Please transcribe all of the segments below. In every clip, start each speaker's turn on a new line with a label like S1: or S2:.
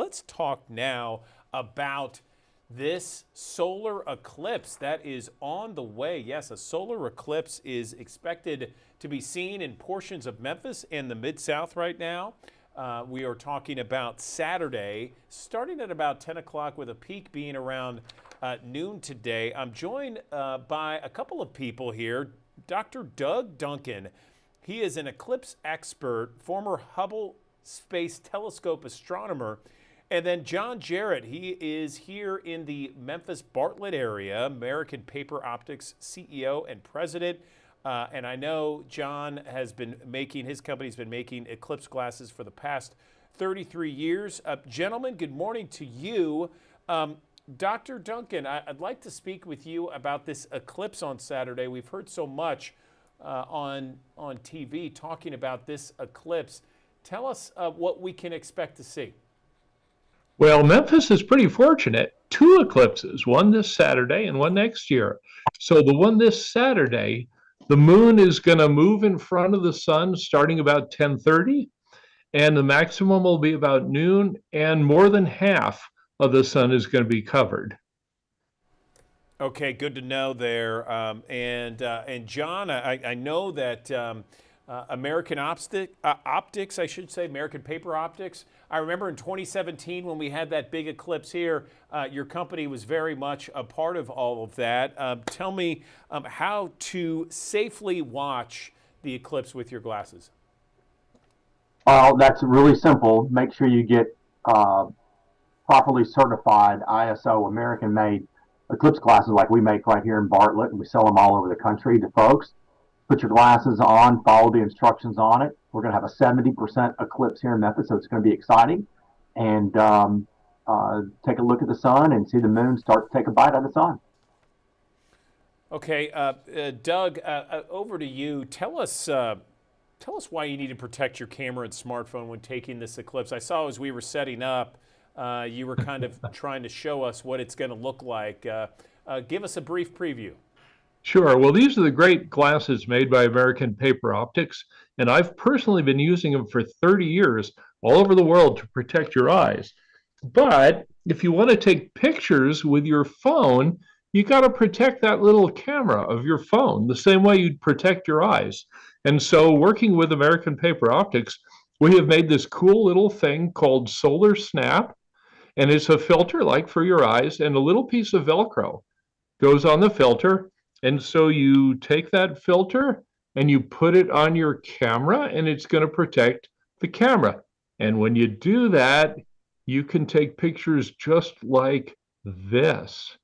S1: let's talk now about this solar eclipse that is on the way. Yes, a solar eclipse is expected to be seen in portions of Memphis and the Mid-South right now. We are talking about Saturday, starting at about 10 o'clock with a peak being around noon today. I'm joined by a couple of people here. Dr. Doug Duncan, he is an eclipse expert, former Hubble Space Telescope astronomer. And then John Jarrett, he is here in the Memphis Bartlett area, American Paper Optics CEO and president. And I know John has been making, his company's been making eclipse glasses for the past 33 years. Gentlemen, good morning to you. Dr. Duncan, I'd like to speak with you about this eclipse on Saturday. We've heard so much on TV talking about this eclipse. Tell us what we can expect to see.
S2: Well, Memphis is pretty fortunate. Two eclipses, one this Saturday and one next year. So the one this Saturday, the moon is going to move in front of the sun starting about 10:30, and the maximum will be about noon, and more than half of the sun is going to be covered.
S1: Okay, good to know there. And John, I know that American Optics, I should say, American Paper Optics. I remember in 2017 when we had that big eclipse here, your company was very much a part of all of that. Tell me how to safely watch the eclipse with your glasses.
S3: Well, that's really simple. Make sure you get properly certified ISO American-made eclipse glasses like we make right here in Bartlett, and we sell them all over the country to folks. Put your glasses on, follow the instructions on it. We're going to have a 70% eclipse here in Memphis, so it's going to be exciting. And take a look at the sun and see the moon start to take a bite out of the sun.
S1: Okay, Doug, over to you. Tell us why you need to protect your camera and smartphone when taking this eclipse. I saw as we were setting up, you were kind of trying to show us what it's going to look like. Give us a brief preview.
S2: Sure. Well, these are the great glasses made by American Paper Optics, and I've personally been using them for 30 years all over the world to protect your eyes. But if you want to take pictures with your phone, you got to protect that little camera of your phone the same way you'd protect your eyes. And so working with American Paper Optics, we have made this cool little thing called Solar Snap, and it's a filter like for your eyes, and a little piece of Velcro goes on the filter. And so you take that filter and you put it on your camera, and it's going to protect the camera. And when you do that, you can take pictures just like this.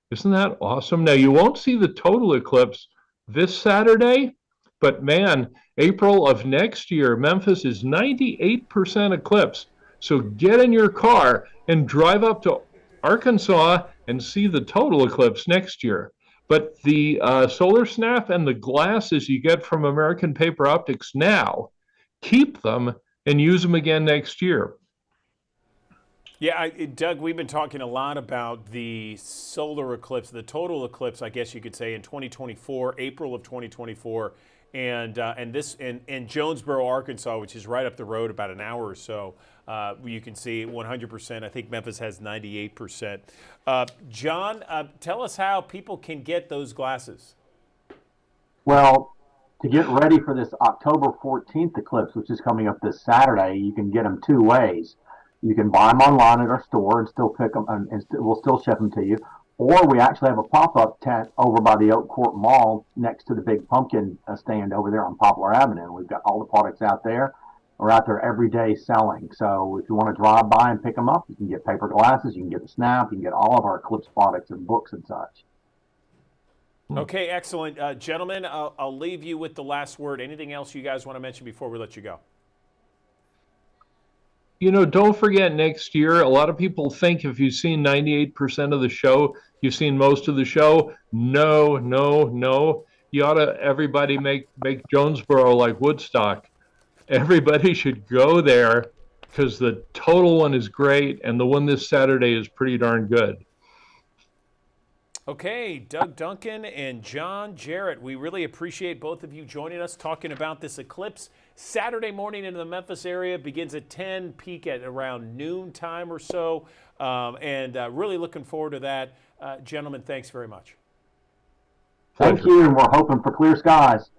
S2: Isn't that awesome? Now, you won't see the total eclipse this Saturday, but man, April of next year, Memphis is 98% eclipse. So get in your car and drive up to Arkansas and see the total eclipse next year. But the Solar Snap and the glasses you get from American Paper Optics now, keep them and use them again next year.
S1: Yeah, Doug, we've been talking a lot about the solar eclipse, the total eclipse, I guess you could say, in 2024, April of 2024, and this in Jonesboro, Arkansas, which is right up the road about an hour or so. You can see 100%. I think Memphis has 98%. John, tell us how people can get those glasses.
S3: Well, to get ready for this October 14th eclipse, which is coming up this Saturday, you can get them two ways. You can buy them online at our store and still pick them, and we'll still ship them to you. Or we actually have a pop-up tent over by the Oak Court Mall next to the big pumpkin stand over there on Poplar Avenue. We've got all the products out there. We're out there every day selling. So if you want to drive by and pick them up, you can get paper glasses, you can get the Snap, you can get all of our eclipse products and books and such.
S1: Okay, excellent. Gentlemen, I'll leave you with the last word. Anything else you guys want to mention before we let you go?
S2: You know, don't forget next year, a lot of people think if you've seen 98% of the show, you've seen most of the show. No, no, no. You ought to, everybody make Jonesboro like Woodstock. Everybody should go there because the total one is great, and the one this Saturday is pretty darn good.
S1: Okay, Doug Duncan and John Jarrett, we really appreciate both of you joining us talking about this eclipse Saturday morning into the Memphis area, begins at 10, peak at around noon time or so. And really looking forward to that. Gentlemen, thanks very much.
S3: Thank you, and we're hoping for clear skies.